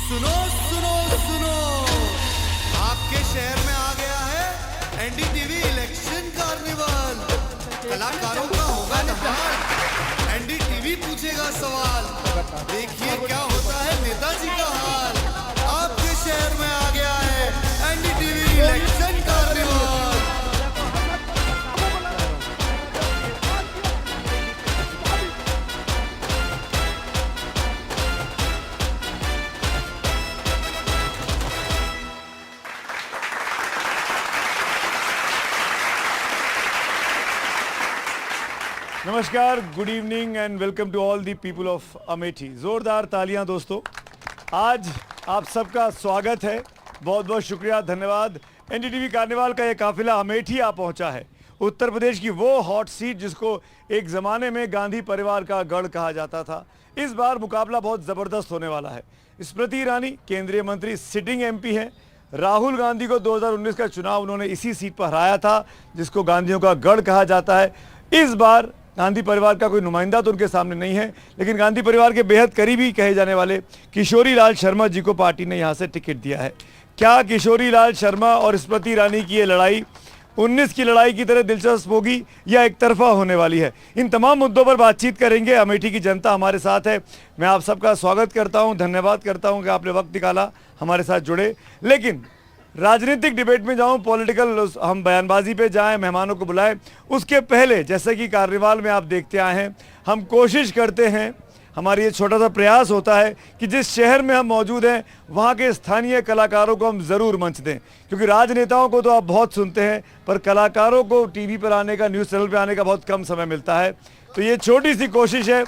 सुनो सुनो सुनो, आपके शहर में आ गया है एनडीटीवी इलेक्शन कार्निवल। कलाकारों का होगा धमाल, एनडीटीवी पूछेगा सवाल, देखिए क्या होता है नेताजी का हाल। आपके शहर में आ गया है एनडीटीवी इलेक्शन कार्निवल। नमस्कार, good evening and welcome to all the people of Amethi. जोरदार तालियां दोस्तों, आज आप सबका स्वागत है। बहुत बहुत शुक्रिया, धन्यवाद। एनडीटीवी कार्निवाल का ये काफिला अमेठी आ पहुंचा है, उत्तर प्रदेश की वो हॉट सीट जिसको एक ज़माने में गांधी परिवार का गढ़ कहा जाता था। इस बार मुकाबला बहुत ज़बरदस्त होने वाला है। स्मृति ईरानी केंद्रीय मंत्री, सिटिंग एमपी हैं। राहुल गांधी को 2019 का चुनाव उन्होंने इसी सीट पर हराया था जिसको गांधियों का गढ़ कहा जाता है। इस बार गांधी परिवार का कोई नुमाइंदा तो उनके सामने नहीं है, लेकिन गांधी परिवार के बेहद करीबी कहे जाने वाले किशोरी लाल शर्मा जी को पार्टी ने यहां से टिकट दिया है। क्या किशोरी लाल शर्मा और स्मृति ईरानी की ये लड़ाई 19 की लड़ाई की तरह दिलचस्प होगी या एक तरफा होने वाली है? इन तमाम मुद्दों पर बातचीत करेंगे। अमेठी की जनता हमारे साथ है। मैं आप सबका स्वागत करता हूँ, धन्यवाद करता हूँ कि आपने वक्त निकाला, हमारे साथ जुड़े। लेकिन राजनीतिक डिबेट में जाऊं, पॉलिटिकल हम बयानबाजी पे जाएं, मेहमानों को बुलाएं, उसके पहले जैसे कि कार्निवाल में आप देखते आए हैं, हम कोशिश करते हैं, हमारी ये छोटा सा प्रयास होता है कि जिस शहर में हम मौजूद हैं वहाँ के स्थानीय कलाकारों को हम ज़रूर मंच दें, क्योंकि राजनेताओं को तो आप बहुत सुनते हैं पर कलाकारों को टीवी पर आने का, न्यूज़ चैनल पर आने का बहुत कम समय मिलता है। तो ये छोटी सी कोशिश है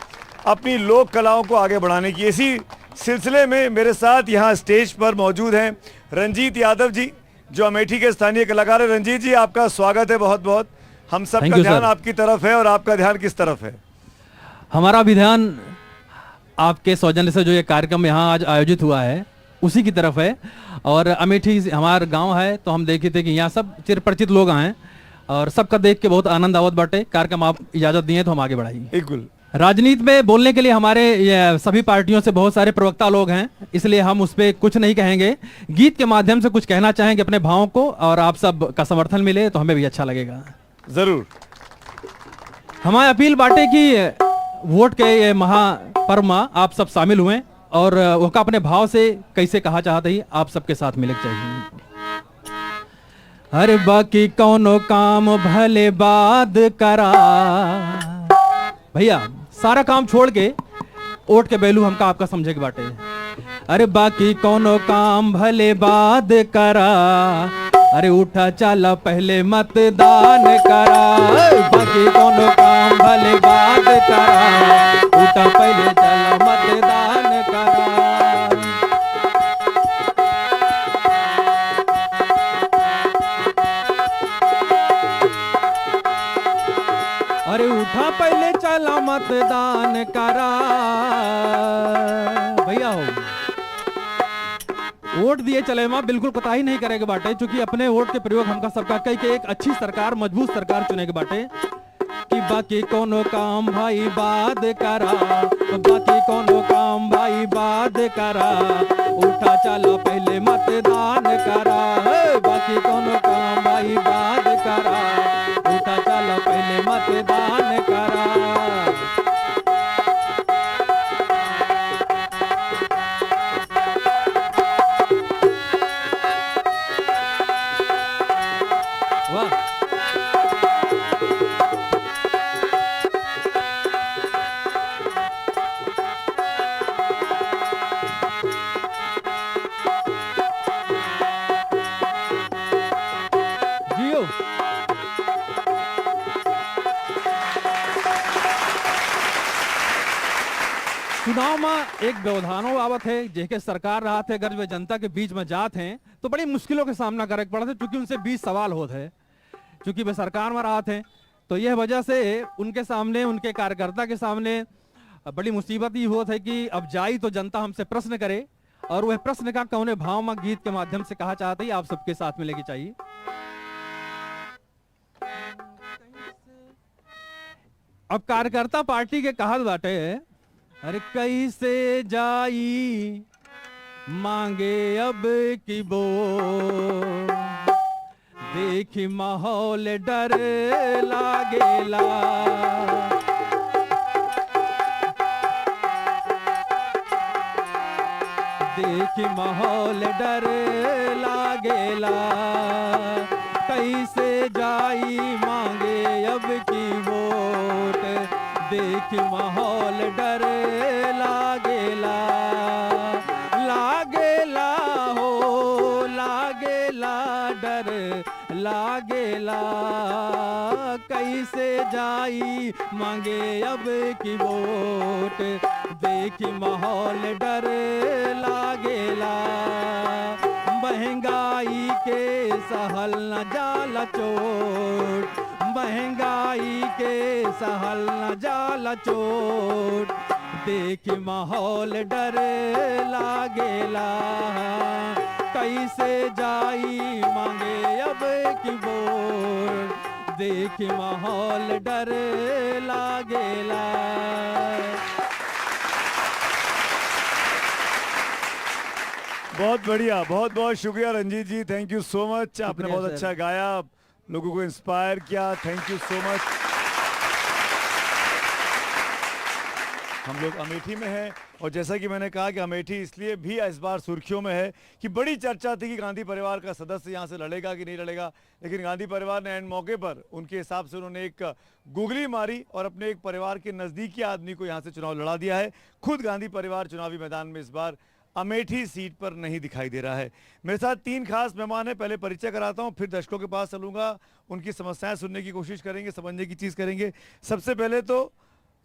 अपनी लोक कलाओं को आगे बढ़ाने की। इसी सिलसिले में मेरे साथ यहाँ स्टेज पर मौजूद हैं रंजीत यादव जी, जो अमेठी के स्थानीय कलाकार हैं। रंजीत जी, आपका स्वागत है बहुत बहुत। हम सबका ध्यान आपकी तरफ है और आपका ध्यान किस तरफ है? हमारा भी ध्यान आपके सौजन्य से जो ये कार्यक्रम यहाँ आज आयोजित हुआ है उसी की तरफ है। और अमेठी हमारा गांव है, तो हम देखे थे कि यहाँ सब चिरपरिचित लोग आए और सबका देख के बहुत आनंद आवत बाटे। कार्यक्रम आप इजाजत दिए तो हम आगे बढ़ाएंगे। बिल्कुल। राजनीति में बोलने के लिए हमारे सभी पार्टियों से बहुत सारे प्रवक्ता लोग हैं, इसलिए हम उस पर कुछ नहीं कहेंगे। गीत के माध्यम से कुछ कहना चाहेंगे अपने भावों को, और आप सब का समर्थन मिले तो हमें भी अच्छा लगेगा। जरूर। हमारी अपील बाटे कि वोट के ये महापर्व में आप सब शामिल हुए और वो का अपने भाव से कैसे कहा चाहते ही आप सबके साथ मिले चाहिए। अरे बाकी कौनो काम भले बाद करा, भैया सारा काम छोड़ के वोट के बैलू हमका आपका समझे के बाटे। अरे बाकी कौनो काम भले बाद करा, अरे उठा चला पहले मतदान करा। बाकी कौनो काम भले बाद करा, उठा पहले चला मतदान करा। अरे उठा पहले चला मतदान करा। भैया हो वोट दिए चले माँ, बिल्कुल कोताही नहीं करेगा बाटे, क्योंकि अपने वोट के प्रयोग हमका सबका कई के एक अच्छी सरकार, मजबूत सरकार चुने के बाटे। कि बाकी कोनो काम भाई बाद करा, बाकी कोनो काम भाई बाद करा, उठा चला पहले मतदान करा। बाकी कोनो काम भाई बाद करा, उठा चला पहले मतदान करा। चुनाव में एक व्यवधानों आवत है, जेके सरकार रहा थे, अगर वे जनता के बीच में जात हैं तो बड़ी मुश्किलों के सामना करे पड़ा था, क्योंकि उनसे 20 सवाल होते हैं। चूंकि वे सरकार में रहा थे तो यह वजह से उनके सामने, उनके कार्यकर्ता के सामने बड़ी मुसीबत ही होत है कि अब जाई तो जनता हमसे प्रश्न करे, और वह प्रश्न का कौने भाव में गीत के माध्यम से कहा चाहते ही आप सबके साथ मिलेगी चाहिए। अब कार्यकर्ता पार्टी के कहा बाटे, अरे कैसे जाई मांगे अब की वोट। देखी माहौल डर लागेला, देखी माहौल डर लागेला, कैसे जाई मांगे अब की वोट। देखी माहौल डर लागेला, लागेला हो लागेला डर लागेला, कैसे जाई मांगे अब की वोट। देखी माहौल डर लागेला, महंगाई के सहल न जाला चोट, महंगाई के सहल न जाला चोट। देखी माहौल डर लागेला, कैसे जाई मांगे अब की वोट। देखी माहौल डर लागेला। बहुत बढ़िया, बहुत बहुत शुक्रिया रंजीत जी, थैंक यू सो मच। आपने शुक्रिया बहुत सर। अच्छा गाया, लोगों को इंस्पायर किया, थैंक यू सो मच। हम लोग अमेठी में हैं और जैसा कि मैंने कहा कि अमेठी इसलिए भी इस बार सुर्खियों में है कि बड़ी चर्चा थी कि गांधी परिवार का सदस्य यहाँ से लड़ेगा कि नहीं लड़ेगा, लेकिन गांधी परिवार ने एंड मौके पर उनके हिसाब से उन्होंने एक गुगली मारी और अपने एक परिवार के नज़दीकी आदमी को यहाँ से चुनाव लड़ा दिया है। खुद गांधी परिवार चुनावी मैदान में इस बार अमेठी सीट पर नहीं दिखाई दे रहा है। मेरे साथ 3 खास मेहमान हैं, पहले परिचय कराता हूं, फिर दर्शकों के पास चलूंगा, उनकी समस्याएं सुनने की कोशिश करेंगे, समझने की चीज़ करेंगे। सबसे पहले तो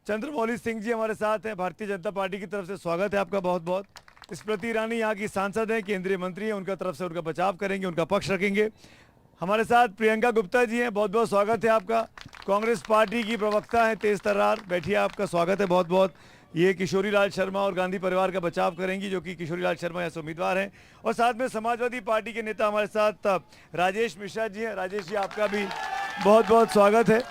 चंद्रमौली सिंह जी हमारे साथ हैं, भारतीय जनता पार्टी की तरफ से स्वागत है आपका बहुत बहुत। स्मृति ईरानी यहाँ की सांसद हैं, केंद्रीय मंत्री हैं, उनका तरफ से उनका बचाव करेंगे, उनका पक्ष रखेंगे। हमारे साथ प्रियंका गुप्ता जी हैं, बहुत बहुत स्वागत है आपका। कांग्रेस पार्टी की प्रवक्ता हैं, तेज तर्रार, बैठिए, आपका स्वागत है बहुत बहुत। ये किशोरी लाल शर्मा और गांधी परिवार का बचाव करेंगी, जो कि किशोरी लाल शर्मा ऐसे उम्मीदवार हैं। और साथ में समाजवादी पार्टी के नेता हमारे साथ राजेश मिश्रा जी हैं। राजेश जी, आपका भी बहुत बहुत स्वागत है।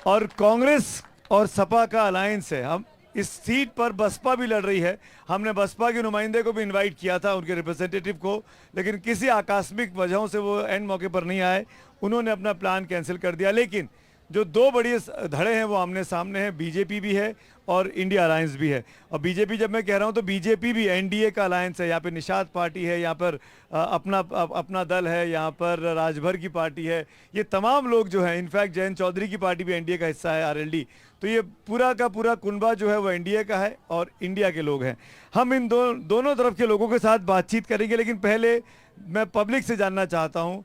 और कांग्रेस और सपा का अलायंस है, हम इस सीट पर बसपा भी लड़ रही है। हमने बसपा के नुमाइंदे को भी इनवाइट किया था, उनके रिप्रेजेंटेटिव को, लेकिन किसी आकस्मिक वजहों से वो एंड मौके पर नहीं आए, उन्होंने अपना प्लान कैंसिल कर दिया। लेकिन जो 2 बड़ी धड़े हैं वो आमने सामने हैं, बीजेपी भी है और इंडिया अलायंस भी है। और बीजेपी जब मैं कह रहा हूं तो बीजेपी भी एनडीए का अलायंस है। यहाँ पे निषाद पार्टी है, यहाँ पर अपना दल है, यहाँ पर राजभर की पार्टी है, ये तमाम लोग जो हैं, इनफैक्ट जयंत चौधरी की पार्टी भी एनडीए का हिस्सा है, आरएलडी। तो ये पूरा का पूरा कुनबा जो है वो एनडीए का है और इंडिया के लोग हैं। हम इन दोनों तरफ के लोगों के साथ बातचीत करेंगे, लेकिन पहले मैं पब्लिक से जानना चाहता हूँ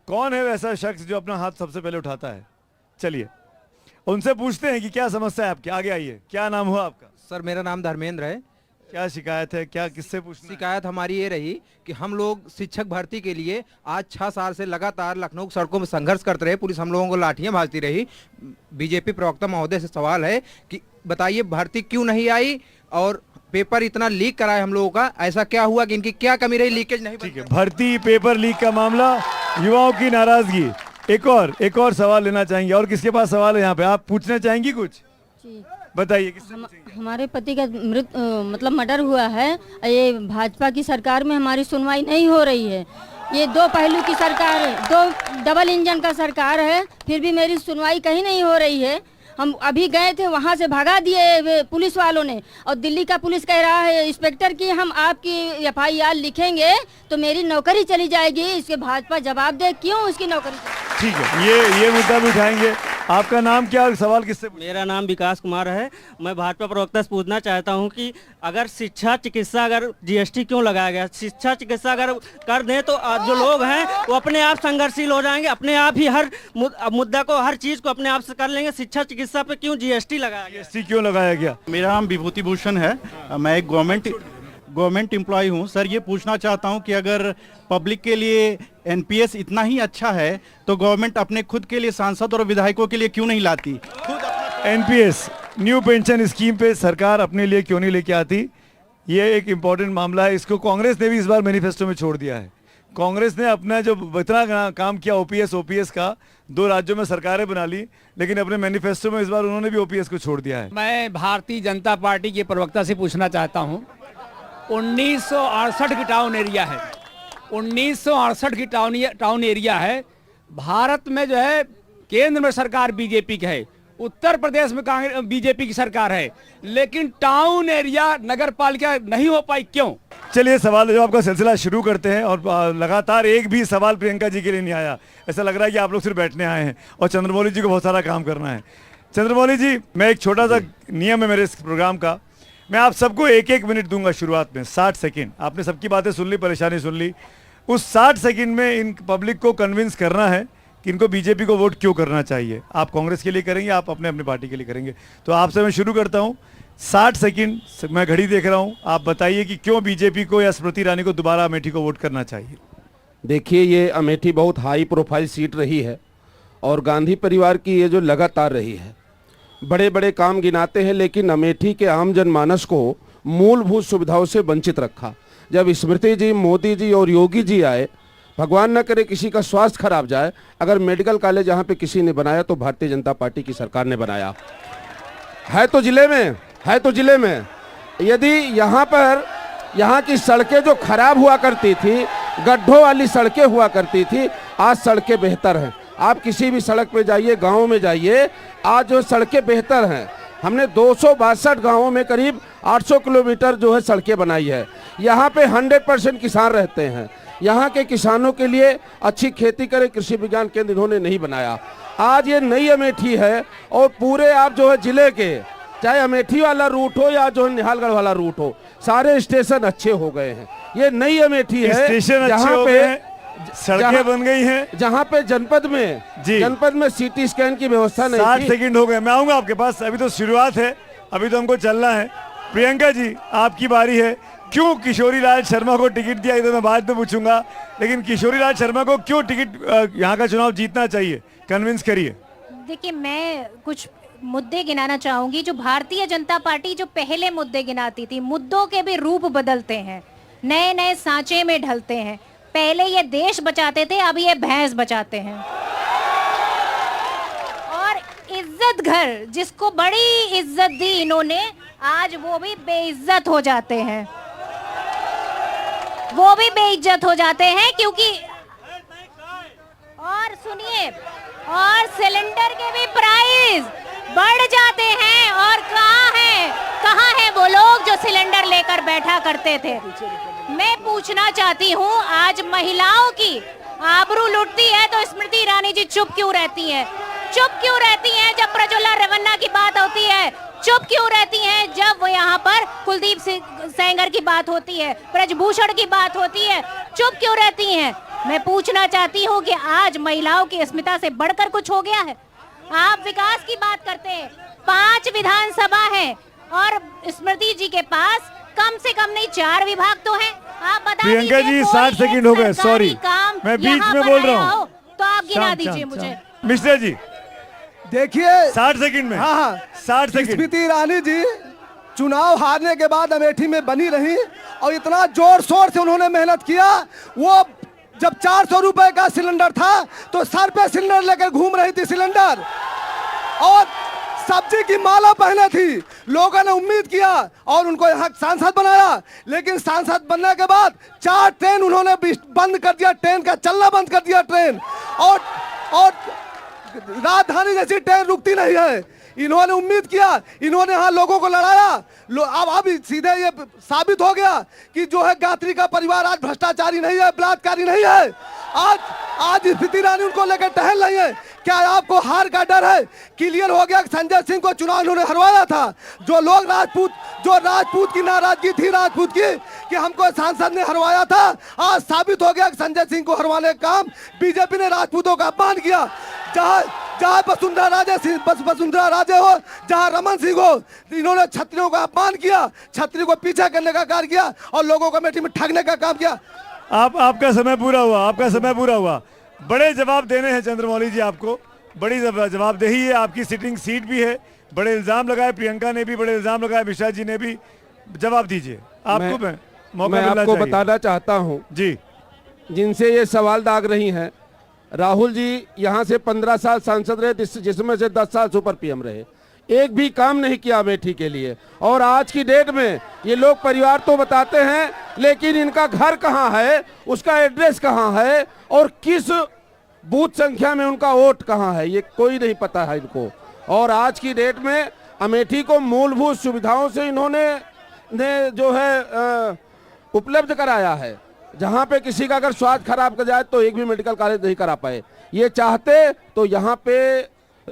कौन है वैसा शख्स जो अपना हाथ सबसे पहले उठाता है। चलिए उनसे पूछते हैं कि क्या समस्या है आपकी। आगे आइए, क्या नाम हुआ आपका? सर मेरा नाम धर्मेंद्र है। क्या शिकायत है, क्या किससे पूछना है? शिकायत हमारी ये रही कि हम लोग शिक्षक भर्ती के लिए आज 6 साल से लगातार लखनऊ की सड़कों में संघर्ष करते रहे, पुलिस हम लोगों को लाठियां भाजती रही। बीजेपी प्रवक्ता महोदय से सवाल है कि बताइए भर्ती क्यों नहीं आई, और पेपर इतना लीक कराए हम लोगों का, ऐसा क्या हुआ कि इनकी क्या कमी रही, लीकेज नहीं? ठीक है, भर्ती पेपर लीक का मामला, युवाओं की नाराजगी। एक और सवाल लेना चाहेंगे, और किसके पास सवाल है यहाँ पे? आप पूछना चाहेंगी कुछ? जी, बताइए, किससे पूछेंगे? हमारे पति का मतलब मर्डर हुआ है। ये भाजपा की सरकार में हमारी सुनवाई नहीं हो रही है। ये 2 पहलू की सरकार है, 2 डबल इंजन का सरकार है, फिर भी मेरी सुनवाई कहीं नहीं हो रही है। हम अभी गए थे, वहाँ से भगा दिए पुलिस वालों ने, और दिल्ली का पुलिस कह रहा है इंस्पेक्टर कि हम आपकी एफआईआर लिखेंगे तो मेरी नौकरी चली जाएगी। इसके भाजपा जवाब दे क्यों उसकी नौकरी। ठीक है, ये मुद्दा भी उठाएंगे। आपका नाम क्या और सवाल किससे? मेरा नाम विकास कुमार है। मैं भाजपा प्रवक्ता से पूछना चाहता हूं कि अगर शिक्षा चिकित्सा, अगर जीएसटी क्यों लगाया गया? शिक्षा चिकित्सा अगर कर दें तो जो लोग हैं वो अपने आप संघर्षशील हो जाएंगे, अपने आप ही हर मुद्दा को, हर चीज को अपने आप से कर लेंगे। शिक्षा चिकित्सा पे क्यों जीएसटी लगाया गया? जीएसटी क्यों लगाया गया? मेरा नाम विभूति भूषण है, मैं एक गवर्नमेंट एम्प्लॉय हूं। सर ये पूछना चाहता हूं कि अगर पब्लिक के लिए एनपीएस इतना ही अच्छा है तो गवर्नमेंट अपने खुद के लिए सांसद और विधायकों के लिए क्यों नहीं लाती? एनपीएस, न्यू पेंशन स्कीम पे सरकार अपने लिए क्यों नहीं लेके आती? ये एक इम्पोर्टेंट मामला है। इसको कांग्रेस ने भी इस बार मैनिफेस्टो में छोड़ दिया है। कांग्रेस ने अपना जो इतना काम किया ओपीएस का, 2 राज्यों में सरकारें बना ली, लेकिन अपने मैनिफेस्टो में इस बार उन्होंने भी ओपीएस को छोड़ दिया है। मैं भारतीय जनता पार्टी के प्रवक्ता से पूछना चाहता हूं, 1968 की टाउन एरिया है, 1968 की टाउन एरिया है। भारत में जो है केंद्र में सरकार बीजेपी की है, उत्तर प्रदेश में कांग्रेस बीजेपी की सरकार है, लेकिन टाउन एरिया नगर पालिका नहीं हो पाई, क्यों? चलिए सवाल जवाब का सिलसिला शुरू करते हैं। और लगातार एक भी सवाल प्रियंका जी के लिए नहीं आया। ऐसा लग रहा है कि आप लोग सिर्फ बैठने आए हैं और चंद्रमौली जी को बहुत सारा काम करना है। चंद्रमौली जी, मैं एक छोटा सा नियम है मेरे इस प्रोग्राम का, मैं आप सबको एक एक मिनट दूंगा शुरुआत में, 60 सेकंड। आपने सबकी बातें सुन ली, परेशानी सुन ली। उस 60 सेकंड में इन पब्लिक को कन्विंस करना है कि इनको बीजेपी को वोट क्यों करना चाहिए। आप कांग्रेस के लिए करेंगे, आप अपने अपने पार्टी के लिए करेंगे। तो आपसे मैं शुरू करता हूँ, 60 सेकंड मैं घड़ी देख रहा हूँ, आप बताइए कि क्यों बीजेपी को या स्मृति ईरानी को दोबारा अमेठी को वोट करना चाहिए। देखिए, ये अमेठी बहुत हाई प्रोफाइल सीट रही है और गांधी परिवार की ये जो लगातार रही है, बड़े बड़े काम गिनाते हैं, लेकिन अमेठी के आम जनमानस को मूलभूत सुविधाओं से वंचित रखा। जब स्मृति जी, मोदी जी और योगी जी आए, भगवान न करे किसी का स्वास्थ्य खराब जाए, अगर मेडिकल कॉलेज यहाँ पे किसी ने बनाया तो भारतीय जनता पार्टी की सरकार ने बनाया है। तो जिले में यदि यहाँ की सड़कें जो खराब हुआ करती थी, गड्ढों वाली सड़कें हुआ करती थी, आज सड़कें बेहतर हैं। आप किसी भी सड़क पे जाइए, गाँव में जाइए, आज जो सड़कें बेहतर हैं। हमने 262 गाँवों में करीब 800 किलोमीटर जो है सड़कें बनाई है। यहाँ पे 100% किसान रहते हैं। यहाँ के किसानों के लिए अच्छी खेती करे, कृषि विज्ञान केंद्र इन्होंने नहीं बनाया। आज ये नई अमेठी है और पूरे आप जो है जिले के, चाहे अमेठी वाला रूट हो या जो निहालगढ़ वाला रूट हो, सारे स्टेशन अच्छे हो गए हैं। ये नई अमेठी है, स्टेशन अच्छे हो गए हैं, सड़कें बन गई हैं। जहाँ पे जनपद में सीटी स्कैन की व्यवस्था नहीं थी। 60 सेकंड हो गए, मैं आऊंगा आपके पास, अभी तो शुरुआत है, अभी तो हमको चलना है। प्रियंका जी, आपकी बारी है। क्यों किशोरी लाल शर्मा को टिकट दिया, ये तो मैं बाद में पूछूंगा, लेकिन किशोरी लाल शर्मा को क्यों टिकट, यहाँ का चुनाव जीतना चाहिए, कन्विंस करिए। देखिए, मैं कुछ मुद्दे गिनाना चाहूंगी। जो भारतीय जनता पार्टी जो पहले मुद्दे गिनाती थी, मुद्दों के भी रूप बदलते हैं, नए नए सांचे में ढलते हैं। पहले ये देश बचाते थे, अब ये भैंस बचाते हैं। और इज्जत घर, जिसको बड़ी इज्जत दी इन्होंने, आज वो भी बेइज्जत हो जाते हैं, क्योंकि और सुनिए, और सिलेंडर के भी प्राइस बढ़ जाते हैं। और कहाँ है वो लोग जो सिलेंडर लेकर बैठा करते थे? मैं पूछना चाहती हूँ, आज महिलाओं की आबरू लुटती है तो स्मृति ईरानी जी चुप क्यों रहती हैं? जब प्रज्वला रेवन्ना की बात होती है? चुप क्यों रहती हैं जब वो यहाँ पर कुलदीप सेंगर की बात होती है, ब्रजभूषण की बात होती है? चुप क्यों रहती हैं? मैं पूछना चाहती हूँ कि आज महिलाओं की अस्मिता से बढ़कर कुछ हो गया है? आप विकास की बात करते हैं, 5 विधानसभा है और स्मृति जी के पास कम से कम नहीं 4 विभाग तो हैं। आप बता दीजिए, प्रियंका जी 60 सेकंड हो गए, सॉरी मैं बीच में बोल रहा हूँ, तो आप गिना दीजिए मुझे। मिश्रा जी देखिए, 60 सेकंड में, हाँ 60 सेकंड। स्मृति ईरानी जी चुनाव हारने के बाद अमेठी में बनी रही और इतना जोर शोर से उन्होंने मेहनत किया। वो जब 400 रुपए का सिलेंडर था तो सर पे सिलेंडर लेकर घूम रही थी सिलेंडर, और सब्जी की माला पहने थी। लोगों ने उम्मीद किया और उनको यहाँ सांसद बनाया, लेकिन सांसद बनने के बाद 4 ट्रेन उन्होंने बंद कर दिया, ट्रेन का चलना बंद कर दिया ट्रेन, और राजधानी जैसी ट्रेन रुकती नहीं है। इन्होंने उम्मीद किया, इन्होंने यहाँ लोगों को लड़ाया। अब सीधे ये साबित हो गया कि जो है गायत्री का परिवार आज भ्रष्टाचारी नहीं है, बलात्कारी नहीं है। आज स्मृति ईरानी उनको लेकर टहल रही है। क्या आपको हार का डर है? क्लियर हो गया, संजय सिंह को चुनाव इन्होंने हरवाया था। जो राजपूत की नाराजगी थी, राजपूत की, कि हमको सांसद ने हरवाया था, आज साबित हो गया कि संजय सिंह को हरवाने का काम बीजेपी ने राजपूतों का अपमान किया। जहाँ वसुंधरा राजे हो, जहाँ रमन सिंह हो, इन्होंने छत्रियों का अपमान किया, छत्री को पीछा करने का कार्य किया और लोगों को अमेठी में ठगने का काम किया। आपका समय पूरा हुआ, बड़े जवाब देने हैं चंद्रमौली जी, आपको बड़ी जवाबदेही है, आपकी सिटिंग सीट भी है। बड़े इल्जाम लगाए, प्रियंका ने भी बड़े इल्जाम लगाए, मिश्रा जी ने भी। जवाब दीजिए, आपको मैं आपको बताना चाहता हूँ जी, जिनसे ये सवाल दाग रही हैं, राहुल जी यहाँ से 15 साल सांसद रहे, जिसमें से 10 साल सुपर पीएम रहे। एक भी काम नहीं किया अमेठी के लिए। और आज की डेट में ये लोग परिवार तो बताते हैं, लेकिन इनका घर कहाँ है, उसका एड्रेस कहाँ है और किस बूथ संख्या में उनका वोट कहाँ है, ये कोई नहीं पता है इनको। और आज की डेट में अमेठी को मूलभूत सुविधाओं से इन्होंने जो है उपलब्ध कराया है। जहाँ पे किसी का अगर स्वास्थ्य खराब कर जाए तो एक भी मेडिकल कॉलेज नहीं करा पाए। ये चाहते तो यहाँ पे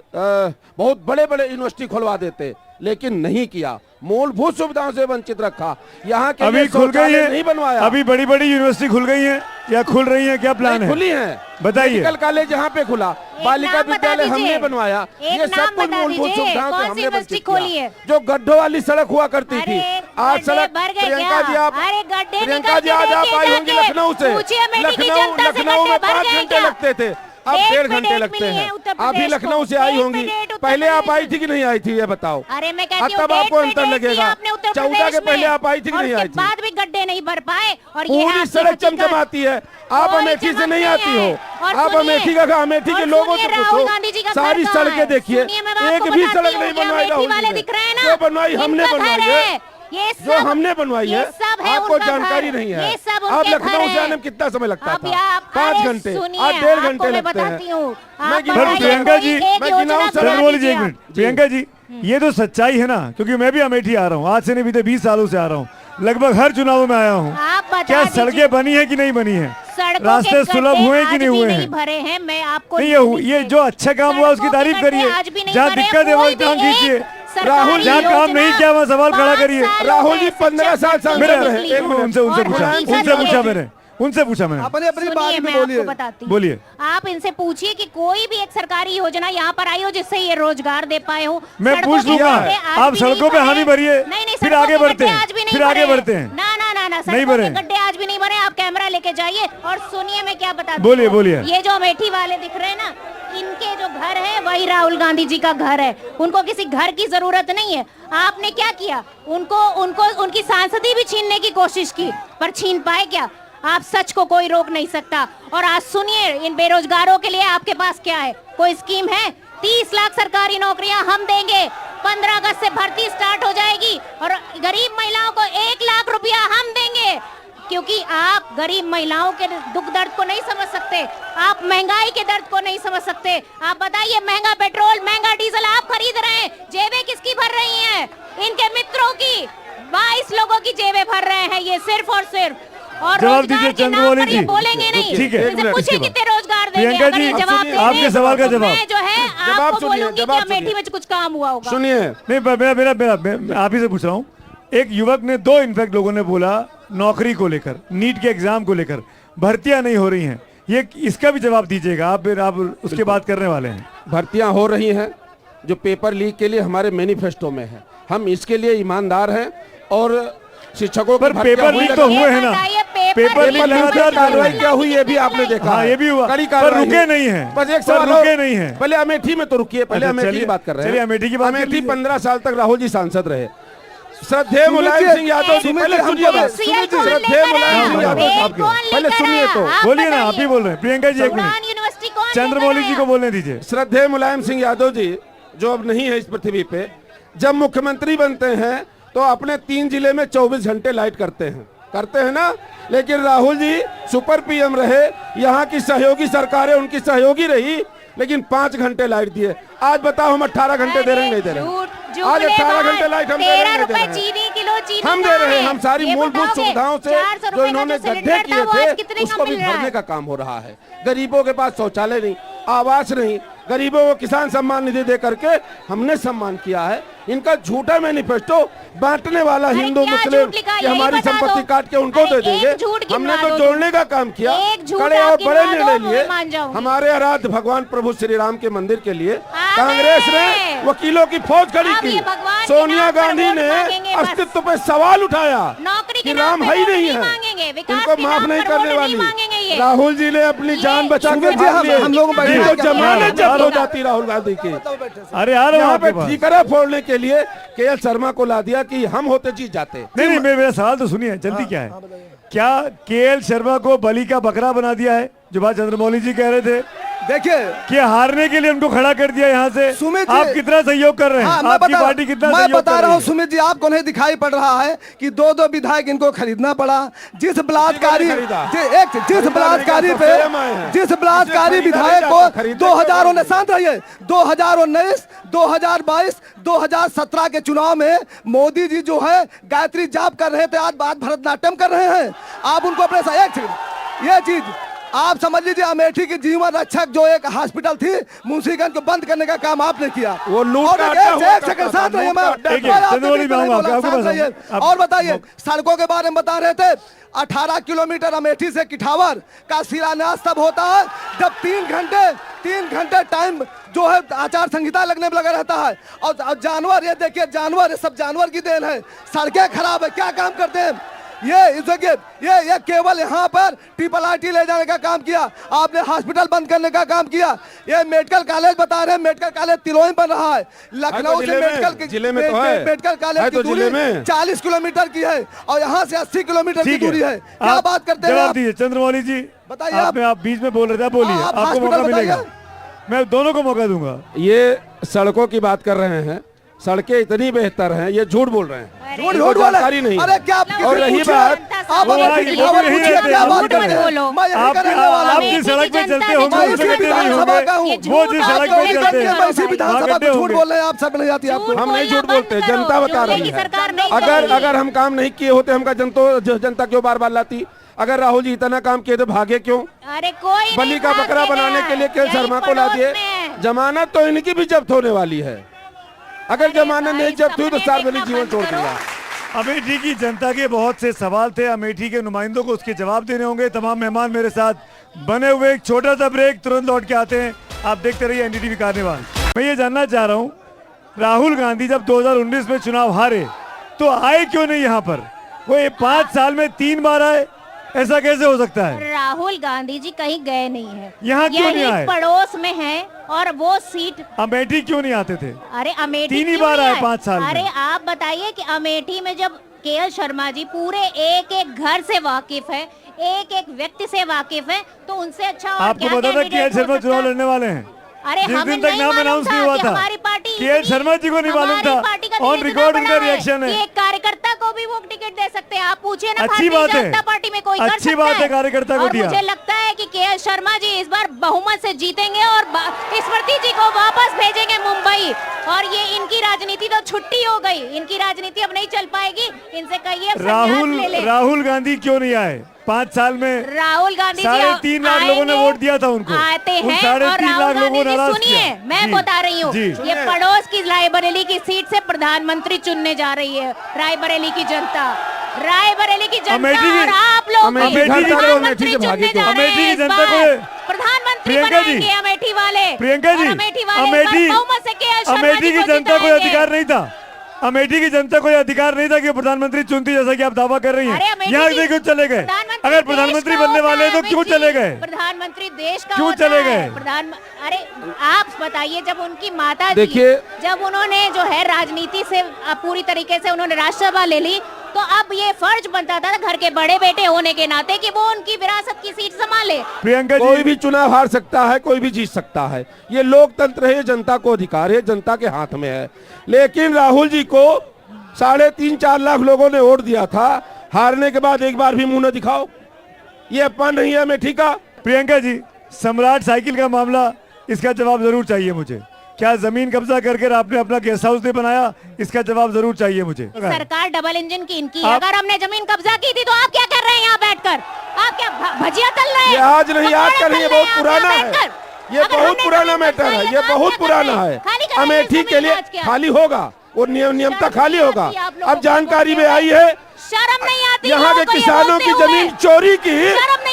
बहुत बड़े बड़े यूनिवर्सिटी खुलवा देते, लेकिन नहीं किया, मूलभूत सुविधाओं से वंचित रखा। यहाँ के अभी खुल गई है, नहीं बनवाया। अभी बड़ी बड़ी यूनिवर्सिटी खुल गई है या खुल रही है, क्या प्लान है? खुली है, बताइए। मेडिकल कॉलेज यहाँ पे खुला, बालिका विद्यालय हमने बनवाया, ये सब कुछ मूलभूत सुविधाओं से हमने वंचित किया। जो गड्ढों वाली सड़क हुआ करती थी, आज सड़क प्रियंका जी आज आप आई होंगी लखनऊ से, लखनऊ में 5 घंटे लगते थे, अब 1.5 घंटे लगते हैं। आप भी लखनऊ से आई होंगी, पहले आप आई थी कि नहीं आई थी ये बताओ। अरे मैं कहती हूँ तब आपको अंतर लगेगा। 14 के पहले आप आई थी कि नहीं आई थी? बाद भी गड्ढे नहीं भर पाए और ये पूरी सड़क चमचमाती है। आप अमेठी से नहीं आती हो, आप अमेठी का अमेठी के लोगों से पूछो, सारी सड़कें देखिए, एक भी सड़क नहीं बनवाई राहुल जी ने। जो बनवाई हमने बनवाई है, जो हमने बनवाई है, आपको जानकारी नहीं है। आप लखनऊ से आने में कितना समय लगता था? 5 घंटे, आज 1.5 घंटे लगते हैं। प्रियंका जी, एक मिनट, प्रियंका जी, ये तो सच्चाई है ना, क्योंकि मैं भी अमेठी आ रहा हूँ, आज से नहीं बीते 20 सालों से आ रहा हूँ, लगभग हर चुनाव में आया हूँ। क्या सड़कें बनी है कि नहीं बनी है? रास्ते सुलभ हुए कि नहीं हुए हैं? भरे हैं। मैं आपको नहीं, ये जो अच्छा काम हुआ उसकी तारीफ करिए, जहाँ दिक्कत है वो काम कीजिए। राहुल जहाँ काम नहीं किया वहाँ सवाल खड़ा करिए। राहुल जी 15 साल सांसद रहे। उनसे पूछा मैंने। अपनी बात में बोलिए, बोलिए। आप इनसे पूछिए कि कोई भी एक सरकारी योजना यहाँ पर आई हो जिससे ये रोजगार दे पाए हो। मैं पूछ लूंगा, आप सड़कों पे हामी भरिए, फिर आगे बढ़ते हैं, फिर आगे बढ़ते हैं। ना नहीं भरे गड्ढे आज भी नहीं भरे। आप कैमरा लेके जाइए और सुनिए मैं क्या बताती हूँ। बोलिए। ये जो अमेठी वाले दिख रहे हैं ना, इनके जो घर है वही राहुल गांधी जी का घर है। उनको किसी घर की जरूरत नहीं है। आपने क्या किया? उनको उनकी सांसदी भी छीनने की कोशिश की, पर छीन पाए क्या? आप सच को कोई रोक नहीं सकता। और आज सुनिए, इन बेरोजगारों के लिए आपके पास क्या है? कोई स्कीम है? 30 लाख सरकारी नौकरियां हम देंगे, 15 अगस्त से भर्ती स्टार्ट हो जाएगी और गरीब महिलाओं को 1 लाख रुपया हम देंगे। क्योंकि आप गरीब महिलाओं के दुख दर्द को नहीं समझ सकते, आप महंगाई के दर्द को नहीं समझ सकते। आप बताइए, महंगा पेट्रोल, महंगा डीजल आप खरीद रहे हैं, जेबें किसकी भर रही हैं? इनके मित्रों की। 22 लोगों की जेबें भर रहे हैं ये, सिर्फ और सिर्फ। और जवाब दीजिए चंद्रमौली जी, बोलेंगे नहीं। ठीक है, इनसे पूछिए कितने रोजगार देंगे। प्रियंका जी, आपके सवाल का जवाब मैं जो है आपको बोलूंगी कि अमेठी में कुछ काम हुआ होगा। सुनिए, नहीं, मेरा आप ही से पूछ रहा हूँ। एक युवक ने, 2 इनफैक्ट लोगों ने बोला नौकरी को लेकर, नीट के एग्जाम को लेकर भर्तियां नहीं हो रही हैं, ये इसका भी जवाब दीजिएगा। आप उसके बात करने वाले हैं। भर्तियां हो रही हैं, जो पेपर लीक के लिए हमारे मैनिफेस्टो में है, हम इसके लिए ईमानदार हैं। और शिक्षकों पर पेपर लीक तो हुए हैं ना, पेपर लीक लगातार कार्रवाई क्या हुई ये भी आपने देखा। हाँ, ये भी हुआ, कड़ी पर कार्रवाई रुके नहीं है। बस एक सवाल, रुके नहीं है। पहले अमेठी में तो रुकिए, पहले अमेठी की बात कर रहे हैं। चलिए अमेठी की बात कर लीजिए। 15 साल तक राहुल जी सांसद रहे। श्रद्धेय मुलायम सिंह यादव जी, पहले सुनिए बात। श्रद्धेय मुलायम सिंह यादव, पहले सुनिए तो। बोलिए ना, आप ही बोल रहे हैं। प्रियंका जी, 1 मिनट, चंद्रमौली जी को बोलने दीजिए। श्रद्धेय मुलायम सिंह यादव जी, जो अब नहीं है इस पृथ्वी पे, जब मुख्यमंत्री बनते हैं तो अपने 3 जिले में 24 घंटे लाइट करते हैं ना। लेकिन राहुल जी सुपर पीएम रहे, यहाँ की सहयोगी सरकारें उनकी सहयोगी रही, लेकिन 5 घंटे लाइट दिए। आज बताओ हम 18 घंटे दे रहे हैं, नहीं दे रहे? आज 18 घंटे लाइट हम दे रहे हैं, हम दे रहे हैं। हम सारी मूलभूत सुविधाओं से जो इन्होंने गड्ढे किए थे उसको भी भरने का काम हो रहा है। गरीबों के पास शौचालय नहीं, आवास नहीं, गरीबों को किसान सम्मान निधि दे करके हमने सम्मान किया है। इनका झूठा मैनिफेस्टो, बांटने वाला हिंदू मुस्लिम कि हमारी संपत्ति काट के उनको दे देंगे। हमने तो जोड़ने का काम किया, कड़े और बड़े निर्णय लिए। हमारे आराध्य भगवान प्रभु श्री राम के मंदिर के लिए कांग्रेस ने वकीलों की फौज खड़ी की। सोनिया गांधी ने अस्तित्व पे सवाल उठाया कि राम है ही नहीं है, इनको माफ नहीं करने वाली। राहुल जी ने अपनी जान बचा के हम लोग जमानत जब्त हो जाती राहुल गांधी की। अरे यार, यहाँ पे ठीकरा फोड़ने के लिए केएल शर्मा को ला दिया कि हम होते जीत जाते। नहीं, मेरा सवाल तो सुनिए, जल्दी क्या है? क्या केएल शर्मा को बलि का बकरा बना दिया है, जो बात चंद्रमौली जी कह रहे थे? देखिए कि हारने के लिए उनको खड़ा कर दिया यहाँ से। सुमित जी, आप कितना सहयोग कर रहे हैं? हाँ, आपकी पार्टी कितना मैं सहयोग बता कर रहा रही हूँ है? सुमित जी, आपको नहीं दिखाई पड़ रहा है कि 2-2 विधायक इनको खरीदना पड़ा। जिस बलात्कारी विधायक को 2019 शांत रहिए 2019, 2022, 2017 के चुनाव में मोदी जी जो है गायत्री जाप कर रहे थे, आज भरतनाट्यम कर रहे हैं। आप उनको अपने साथ एक सेकंड, ये चीज आप समझ लीजिए, अमेठी की जीवन रक्षक जो एक हॉस्पिटल थी मुंशीगंज को बंद करने का काम आपने किया। वो लूट और का एक अड्डा हुआ सेकंड साथ रहिए, मैं चंद्रमौली में आऊंगा, आपको साथ बताऊं। रहिए। और बताइए सड़कों के बारे में बता रहे थे। 18 किलोमीटर अमेठी से किठावर का शिलान्यास तब होता है जब 3 घंटे टाइम जो है आचार संहिता लगने में लगा रहता है। और जानवर, ये देखिए जानवर, ये सब जानवर की देन है। सड़कें खराब है, क्या काम करते हैं ये देखिए, ये केवल यहाँ पर RRT ले जाने का काम किया आपने, हॉस्पिटल बंद करने का काम किया। ये मेडिकल कॉलेज बता रहे हैं, मेडिकल कॉलेज तिलोई बन रहा है। लखनऊ से मेडिकल कॉलेज की दूरी 40 किलोमीटर की है और यहाँ से 80 किलोमीटर की दूरी है। क्या बात करते हैं जवाब दीजिए चंद्रमौली जी, बताइए। आप बीच में बोल रहे थे, बोलिए, आपको मौका मिलेगा, मैं दोनों को मौका दूंगा। ये सड़कों की बात कर रहे हैं, सड़कें इतनी बेहतर हैं, ये झूठ बोल रहे हैं, झूठ जानकारी नहीं। अरे क्या और रही बात, आपकी सड़क पे चलते होंगे, वो जिस सड़क पे चलते हैं झूठ बोल रहे हैं आप, सब नहीं आती आपको। हम नहीं झूठ बोलते, जनता बता रही है। अगर हम काम नहीं किए होते, हमका जनता क्यों बार बार लाती? अगर राहुल जी इतना काम किए तो भागे क्यों? अरे कोई बलि का बकरा बनाने के लिए के शर्मा को ला दिए। जमानत तो इनकी भी जब्त होने वाली है। अगर जमानत नहीं जब्त हुई तो सार्वजनिक जीवन छोड़ देगा। अमेठी की जनता के बहुत से सवाल थे, अमेठी के नुमाइंदों को उसके जवाब देने होंगे। तमाम मेहमान मेरे साथ बने हुए, एक छोटा सा ब्रेक, तुरंत लौट के आते हैं। आप देखते रहिए एनडीटीवी कार्निवाल। मैं ये जानना चाह रहा हूँ, राहुल गांधी जब 2019 में चुनाव हारे तो आए क्यों नहीं यहाँ पर? वो 5 साल में 3 बार आए, ऐसा कैसे हो सकता है? राहुल गांधी जी कहीं गए नहीं है, यहाँ क्यों नहीं आए? पड़ोस में है और वो सीट। अमेठी क्यों नहीं आते थे? अरे अमेठी 3 ही बार आए 5 साल में। अरे आप बताइए कि अमेठी में जब केएल शर्मा जी पूरे एक घर से वाकिफ है, एक व्यक्ति से वाकिफ है, तो उनसे अच्छा और आपको पता था केएल शर्मा चुनाव लड़ने वाले हैं? अरे जिस हमें दिन तक नाम अनाउंस नहीं हुआ था, केएल शर्मा जी को नहीं मालूम था। ऑन रिकॉर्ड उनका रिएक्शन है। एक कार्यकर्ता को भी वो टिकट दे सकते हैं, आप पूछिए ना। अच्छी बात है, जनता पार्टी में कोई अच्छी बात है कार्यकर्ता को दिया। मुझे लगता है कि केएल शर्मा जी इस बार बहुमत से जीतेंगे और स्मृति जी को वापस भेजेंगे मुंबई। और ये इनकी राजनीति तो छुट्टी हो गई, इनकी राजनीति अब नहीं चल पाएगी। इनसे कहिए राहुल गांधी क्यों नहीं आए 5 साल में? राहुल गांधी 3.5 लाख लोगों ने वोट दिया था उनको, आते हैं। 3.5 लाख लोगों ने नाराज किया। सुनिए, मैं बता रही हूँ, ये पड़ोस की रायबरेली की सीट से प्रधानमंत्री चुनने जा रही है रायबरेली की जनता। रायबरेली की जनता और आप लोग प्रधानमंत्री चुनने जा रहे हैं। प्रधानमंत्री बनाएंगे अमेठी वाले। प्रियंका जी, अमेठी की जनता को अधिकार नहीं था, अमेठी की जनता को यह अधिकार नहीं था कि प्रधानमंत्री चुनती, जैसा कि आप दावा कर रही हैं। यहाँ से क्यों चले गए? अगर प्रधानमंत्री बनने वाले तो क्यों चले गए? प्रधानमंत्री देश का क्यों चले गए? अरे आप बताइए, जब उनकी माता देखिए, जब उन्होंने जो है राजनीति से पूरी तरीके से उन्होंने राज्यसभा ले ली, तो अब ये फर्ज बनता था घर के बड़े बेटे होने के नाते कि वो उनकी विरासत की सीट संभाले। प्रियंका जी, कोई भी चुनाव हार सकता है, कोई भी जीत सकता है, ये लोकतंत्र है, जनता को अधिकार है, जनता के हाथ में है। लेकिन राहुल जी को 3.5-4 लाख लोगों ने वोट दिया था, हारने के बाद एक बार भी मुंह न दिखाओ, ये अपमान नहीं है अमेठी का। प्रियंका जी, सम्राट साइकिल का मामला, इसका जवाब जरूर चाहिए मुझे। क्या जमीन कब्जा करके आपने अपना गेस्ट हाउस नहीं बनाया? इसका जवाब जरूर चाहिए मुझे। सरकार डबल इंजन की इनकी है। अगर हमने जमीन कब्जा की थी तो आप क्या कर रहे हैं यहाँ बैठकर? आप क्या भजिया तल रहे हैं? ये आज नहीं, आज कर रही है, बहुत पुराना है, ये बहुत पुराना मैटर है, ये बहुत पुराना है। अमेठी के लिए खाली होगा, वो नियमता खाली होगा। अब जानकारी में आई है, शर्म नहीं आती यहाँ के किसानों की जमीन चोरी की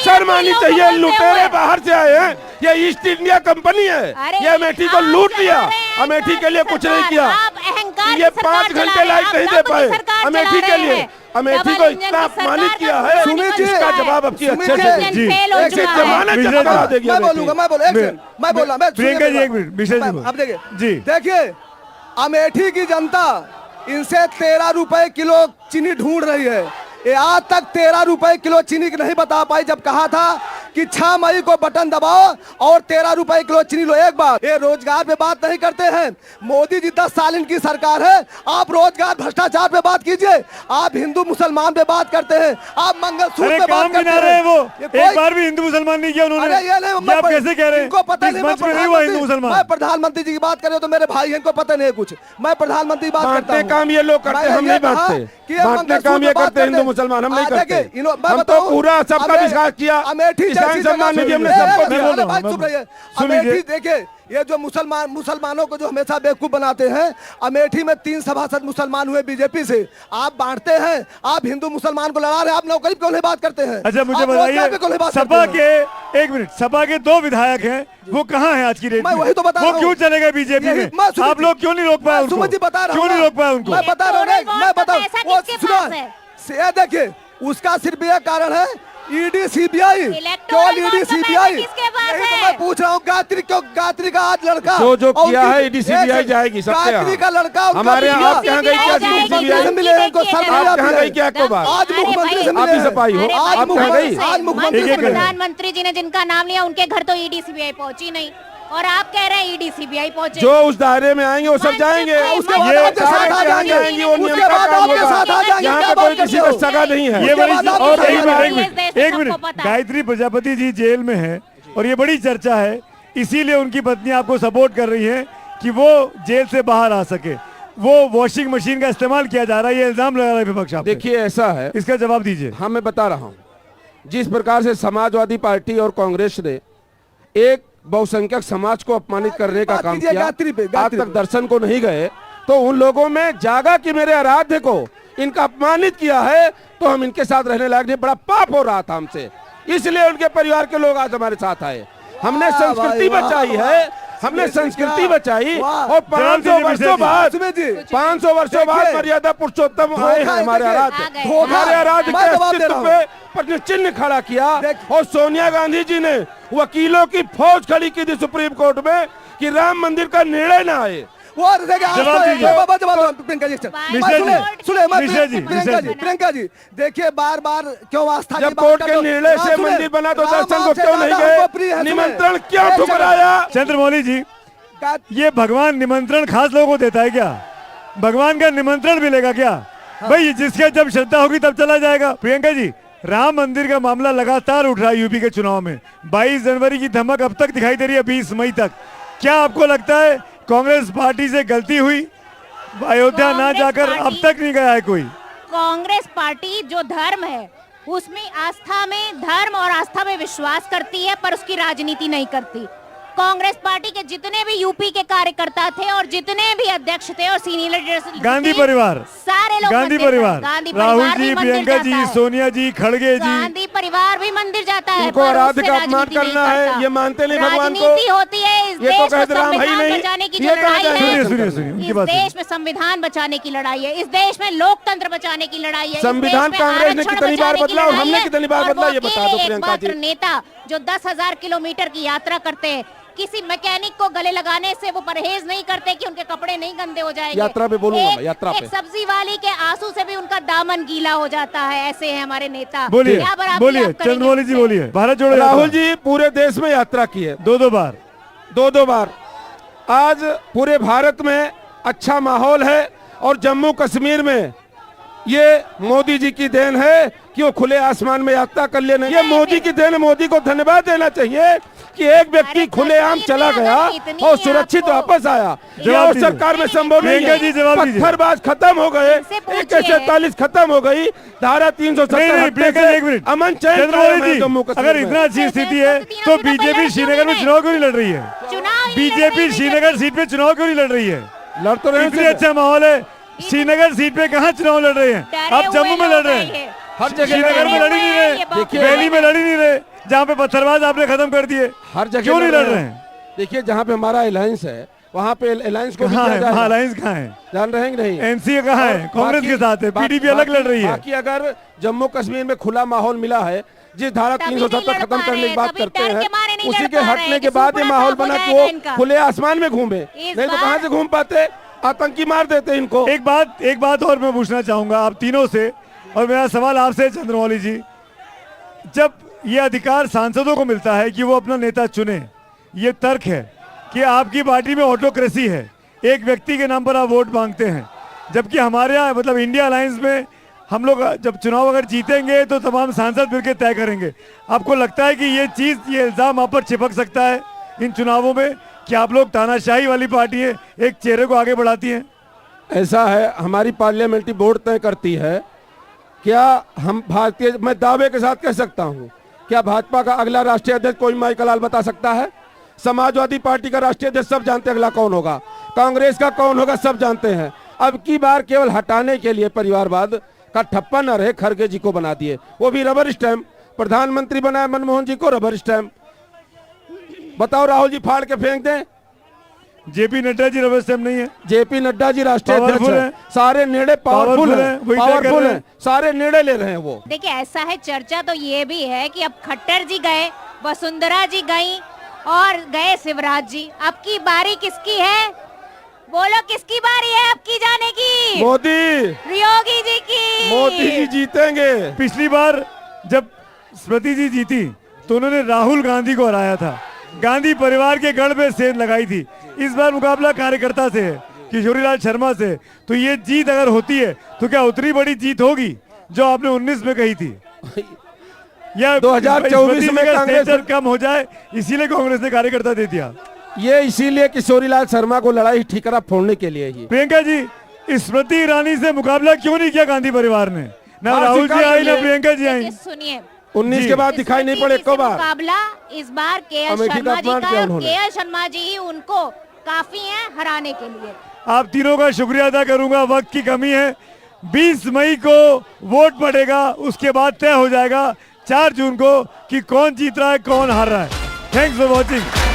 शर्म आनी चाहिए। लुटेरे बाहर से आए हैं, ये ईस्ट इंडिया कंपनी है, ये अमेठी को लूट लिया, अमेठी के लिए कुछ नहीं किया। ये 5 घंटे लाइट नहीं दे पाए अमेठी के लिए, अमेठी को इतना अपमानित किया है। इसका जवाब अब की अच्छे से जमानत करा देगी। प्रियंका जी, एक मिनट, अब देखिए, अमेठी की जनता इनसे 13 रुपए किलो चीनी ढूंढ रही है। ये आज तक 13 रुपए किलो चीनी नहीं बता पाई, जब कहा था कि 6 मई को बटन दबाओ और 13 रुपए किलो चीनी लो। एक बार ये रोजगार पे बात नहीं करते हैं। मोदी जी 10 साल इनकी सरकार है, आप रोजगार भ्रष्टाचार पे बात कीजिए। आप हिंदू मुसलमान पे बात करते हैं, आप मंगलसूत्र अरे पे काम बात करते गिना रहे हैं वो, ये एक बार भी हिंदू मुसलमान नहीं किया उन्होंने। अरे ये नहीं, आप कैसे कह रहे हैं? इनको पता इस नहीं, मंच पे नहीं हुआ हिंदू मैं मुसलमान। प्रधानमंत्री जी की बात कर रहे हो तो मेरे भाई हैं, इनको पता नहीं है कुछ। मैं प्रधानमंत्री बात करता बांटने हूं। काम ये लोग करते हैं, हम नहीं बांटते। बांटने काम ये करते हैं हिंदू मुसलमान, हम नहीं करते। हम तो पूरा सबका विकास किया, किसान सम्मान निधि हमने सबको दिया। अमेठी देखिए, ये जो मुसलमानों को जो हमेशा बेवकूफ बनाते हैं, अमेठी में 3 सभासद मुसलमान हुए बीजेपी से। आप बांटते हैं, आप हिंदू मुसलमान को लड़ा रहे हैं, आप नौकरी पे क्यों नहीं बात करते हैं? अच्छा मुझे आप रोजगार पे क्यों नहीं बताइए, बात सपा करते हैं? के एक मिनट, सपा के 2 विधायक हैं, वो कहाँ हैं आज की डेट में? मैं वही तो बता वो रहा हूं। क्यों चले गए बीजेपी यही- में? मैं सुमित आप लोग क्यों नहीं रोक पाए उनको? सुमित जी बता रहा हूं क्यों नहीं ना। रोक पाए उनको? मैं बता रहा हूं, मैं बताऊं, पैसा वो किसके सुना पास है? से देखिए, उसका सिर्फ ये कारण है ईडी सीबीआई, इलेक्टोरल केवल बॉन्ड ईडी का पैसा सीबीआई। किसके पास यही तो है? मैं पूछ रहा हूँ, गायत्री का आज लड़का जो और किया उनकी- है ईडी सीबीआई एक- जाएगी सबके गायत्री यहाँ। का लड़का उनका हमारे यहाँ बिटिया- आप कहाँ गई क्या जाएगी, सीबीआई? जाएगी। मिले हैं, इनको सर आप मिला कहाँ दिया। गई क्या को बात? आज मुख्यमंत्री से भाई, मिले आप ही हैं। सफाई हो, अरे आज आप कहाँ मुख्यमंत्री- गई? आज मुख्यमंत्री से एक-एक मिले हैं। प्रधानमंत्री जी ने जिनका नाम लिया उनके घर तो ईडी सीबीआई पहुंची नहीं, और आप कह रहे हैं ईडी सीबीआई पहुंचे। जो उस दायरे में आएंगे वो सब जाएंगे। उसके बाद ये आपके साथ आ जाएंगे। जाएंगे, वो नियम उसके का बाद काम आपके होगा। साथ आ जाएंगे। यहाँ क्या पे बात कोई किसी करते का हो? सगा नहीं है। ये बड़ी बाद आप और बताइए। एक मिनट, इस देश में एक सबको मिनट, पता है। गायत्री प्रजापति जी जेल में है और ये बड़ी चर्चा है, इसीलिए उनकी पत्नी आपको सपोर्ट कर रही है कि वो जेल से बाहर आ सके। वो वॉशिंग मशीन का इस्तेमाल किया जा रहा है, ये इल्जाम लगा रहा है विपक्ष आप पे। देखिए ऐसा है, इसका जवाब दीजिए। हाँ मैं बता रहा हूँ, जिस प्रकार से समाजवादी पार्टी और कांग्रेस ने एक बहुसंख्यक समाज को अपमानित करने का बात काम कीजिए किया, गायत्री पे, आज गायत्री तक पे। दर्शन को नहीं गए, तो उन लोगों में जागा कि मेरे आराध्य को इनका अपमानित किया है, तो हम इनके साथ रहने लायक नहीं, बड़ा पाप हो रहा था हमसे, इसलिए उनके परिवार के लोग आज हमारे साथ आए। हमने वाह, संस्कृति वाह, बचाई वाह, है, हमने सुमित जी, संस्कृति क्या? बचाई, वाह। और 500 वर्षों बाद सुमित जी, 500 वर्षों बाद देखिए, मर्यादा पुरुषोत्तम धोखा आए हैं है, हमारे देखिए, आराध्य। आ गए। धोखा हमारे आराध्य मैं के जवाब दे अस्तित्व रहा हूं। पे प्रश्न चिन्ह खड़ा किया, देख- और सोनिया गांधी जी ने वकीलों की फौज खड़ी की थी सुप्रीम कोर्ट में कि राम मंदिर का निर्णय ना आए। वो देखिए, आज जवाब तो- दीजिए। बाबा जवाब दो, प्रियंका जी। मिश्रा जी, सुने मत, मिश्रा जी, प्रियंका जी देखिए, बार बार क्यों आस्था की जब बात कोर्ट करते के हो? निर्णय राम से सुने, मंदिर बना तो राम दर्शन को आपसे क्यों नहीं ज्यादा हमको प्रिय गए? है, सुने। निमंत्रण क्यों एक जगह- ठुकराया? चंद्रमौली जी, ये भगवान निमंत्रण खास लोगों को देता है क्या? भगवान का निमंत्रण मिलेगा क्या? भाई जिसके जब श्रद्धा होगी तब चला जाएगा। प्रियंका जी, राम मंदिर का मामला लगातार उठ रहा है यूपी के चुनाव में। 22 जनवरी की धमक अब तक दिखाई दे रही है, 20 मई तक। क्या आपको लगता है कांग्रेस पार्टी से गलती हुई? अयोध्या ना कांग्रेस जाकर अब पार्टी- तक नहीं गया है कोई। कांग्रेस पार्टी जो धर्म है उसमें आस्था में, धर्म और आस्था में विश्वास करती है, पर उसकी राजनीति नहीं करती। कांग्रेस पार्टी के जितने भी यूपी के कार्यकर्ता थे और जितने भी अध्यक्ष थे और सीनियर लीडर्स, गांधी परिवार, सारे लोग गांधी मंदिर परिवार, गए। गांधी राहुल परिवार भी जी, मंदिर प्रियंका जी, जाता है। सोनिया जी, खड़गे जी, गांधी परिवार भी मंदिर जाता है, इनको पर आराध्य उससे का अपमान राजनीति नहीं करना है, करता। ये मानते नहीं भगवान को। राजनीति होती है इस ये तो देश कहते को राम है ही संविधान नहीं। बचाने की ये जो कहाँ लड़ाई जाए? है, सुनिए उनकी इस बात सुनिए। देश में संविधान बचाने की लड़ाई है, इस देश में लोकतंत्र बचाने की लड़ाई है, इस संविधान देश में कांग्रेस ने आरक्षण कितनी बार बचाने की बदला और लड़ाई हमने है, कितनी बार और बदला, वो ये बता दो अकेले प्रियंका जी। एकमात्र नेता जो 10,000 किलोमीटर की यात्रा करते हैं, किसी मैकेनिक को गले लगाने से वो परहेज नहीं करते कि उनके कपड़े नहीं गंदे हो जाएंगे। यात्रा पे बोलूंगा मैं, यात्रा एक पे। सब्जी वाली के आंसू से भी उनका दामन गीला हो जाता है। ऐसे हैं हमारे नेता। बोलिए क्या बराबरी बोलिए, आप करेंगे चंद्रमौली जी उनसे? बोलिए। भारत जोड़ो राहुल यात्रा। जी पूरे देश में यात्रा की है, 2-2 बार। 2-2 बार। आज पूरे भारत में अच्छा माहौल है, और जम्मू कश्मीर में ये मोदी जी की देन है कि वो खुले आसमान में यात्रा कर ले। नहीं, ये मोदी की देन है, मोदी को धन्यवाद देना चाहिए कि एक व्यक्ति खुलेआम चला गया और सुरक्षित वापस आया। ये जवाब और दीजिए। सरकार में संभव नहीं प्रियंका जी, जवाब है। दीजिए। पत्थरबाज खत्म हो गए, इनसे पूछिए। AK-47 खत्म हो गई, धारा 370 नहीं, हटने प्रियंका से जी, एक मिनट। अमन चैन कायम चंद्रमौली है जी, जम्मू कश्मीर अगर में। इतना अच्छी स्थिति है तो बीजेपी श्रीनगर में चुनाव क्यों नहीं लड़ रही है? चुनाव ही लड़ रही बीजेपी है श्रीनगर सीट पे चुनाव क्यों नहीं लड़ रही है? लड़ तो रहे इतनी हैं। अच्छा माहौल है, श्रीनगर सीट पे कहाँ चुनाव लड़ रहे हैं? डरे आप जम्मू हुए में लड़ लोग रहे हैं हैं, ये। हर जगह श्रीनगर में लड़ ही नहीं रहे, देखिए, वैली में लड़ ही नहीं रहे, जहाँ पे पत्थरबाज आपने खत्म कर दिए। हर जगह क्यों नहीं लड़ रहे हैं? देखिए जहाँ पे हमारा अलायंस है, वहाँ पे अलायंस को भी कहाँ किया है? जाएगा। अलायंस कहाँ है? जान रहे हैं कि नहीं? एनसीए कहाँ है? कांग्रेस के साथ है, पीडीपी अलग लड़ रही है। बाकी अगर जम्मू कश्मीर में खुला माहौल मिला है, जिस धारा तभी 370 नहीं लड़ खत्म पा करने रहे, की बात तभी करते डर हैं, के मारे नहीं उसी लड़ के पा रहे हटने हैं के कि बाद ये सुपड़ा माहौल साफ हो बना कि जाएगा वो इनका। खुले आसमान में घूमे, नहीं तो बार- कहाँ से घूम पाते? आतंकी मार देते इनको। एक बात और मैं पूछना चाहूंगा आप तीनों से, और मेरा सवाल आपसे चंद्रमौली जी, जब ये अधिकार सांसदों को मिलता है कि वो अपना नेता चुने। ये तर्क है कि आपकी पार्टी में ऑटोक्रेसी है, एक व्यक्ति के नाम पर आप वोट मांगते हैं, जबकि हमारे यहाँ मतलब इंडिया अलायंस में हम लोग जब चुनाव अगर जीतेंगे तो तमाम सांसद मिलकर तय करेंगे। आपको लगता है कि ये चीज़, ये इल्ज़ाम आप पर चिपक सकता है इन चुनावों में कि आप लोग तानाशाही वाली पार्टी है, एक चेहरे को आगे बढ़ाती हैं? ऐसा है, हमारी पार्लियामेंट्री बोर्ड तय करती है। क्या हम भारतीय, मैं दावे के साथ कह सकता हूं, क्या भाजपा का अगला राष्ट्रीय अध्यक्ष कोई माइकल लाल बता सकता है? समाजवादी पार्टी का राष्ट्रीय अध्यक्ष सब जानते हैं अगला कौन होगा, कांग्रेस का कौन होगा सब जानते हैं। अब की बार केवल हटाने के लिए परिवारवाद का ठप्पा न रहे, खरगे जी को बना दिए, वो भी रबर स्टैम्प। प्रधानमंत्री बनाए मनमोहन जी को, रबर स्टैम्प। बताओ राहुल जी फाड़ के फेंक दें। JP Nadda ji rubber stamp नहीं है, जेपी नड्डा जी राष्ट्रीय अध्यक्ष पावरफुल हैं, है। सारे निर्णय पावरफुल हैं, वही तय कर पावरफुल रहे हैं, सारे निर्णय ले रहे हैं वो। देखिए ऐसा है, चर्चा तो ये भी है कि अब खट्टर जी गए, वसुंधरा जी गई और गए शिवराज जी, अब की बारी किसकी है? बोलो किसकी बारी है अब की जाने की? मोदी, योगी जी की। मोदी जी जीतेंगे। पिछली बार जब स्मृति जी जीती तो उन्होंने राहुल गांधी को हराया था, गांधी परिवार के गढ़ में सेंध लगाई थी। इस बार मुकाबला कार्यकर्ता से है, किशोरीलाल शर्मा से। तो ये जीत अगर होती है तो क्या उतनी बड़ी जीत होगी जो आपने 19 में कही थी, या 2024 में कांग्रेस कम हो जाए इसीलिए कांग्रेस ने कार्यकर्ता दे दिया? ये इसीलिए किशोरीलाल शर्मा को लड़ाई ठीकरा फोड़ने के लिए ही। प्रियंका जी, स्मृति ईरानी से मुकाबला क्यों नहीं किया गांधी परिवार ने? ना राहुल जी आई, ना प्रियंका जी आई। सुनिए, 19 के बाद दिखाई नहीं पड़े को बार मुकाबला इस बार के.एल. शर्मा जी का, के.एल. शर्मा जी ही उनको काफी है हराने के लिए। आप तीनों का शुक्रिया अदा करूंगा, वक्त की कमी है। 20 मई को वोट पड़ेगा, उसके बाद तय हो जाएगा 4 जून को कि कौन जीत रहा है, कौन हार रहा है। Thanks for watching.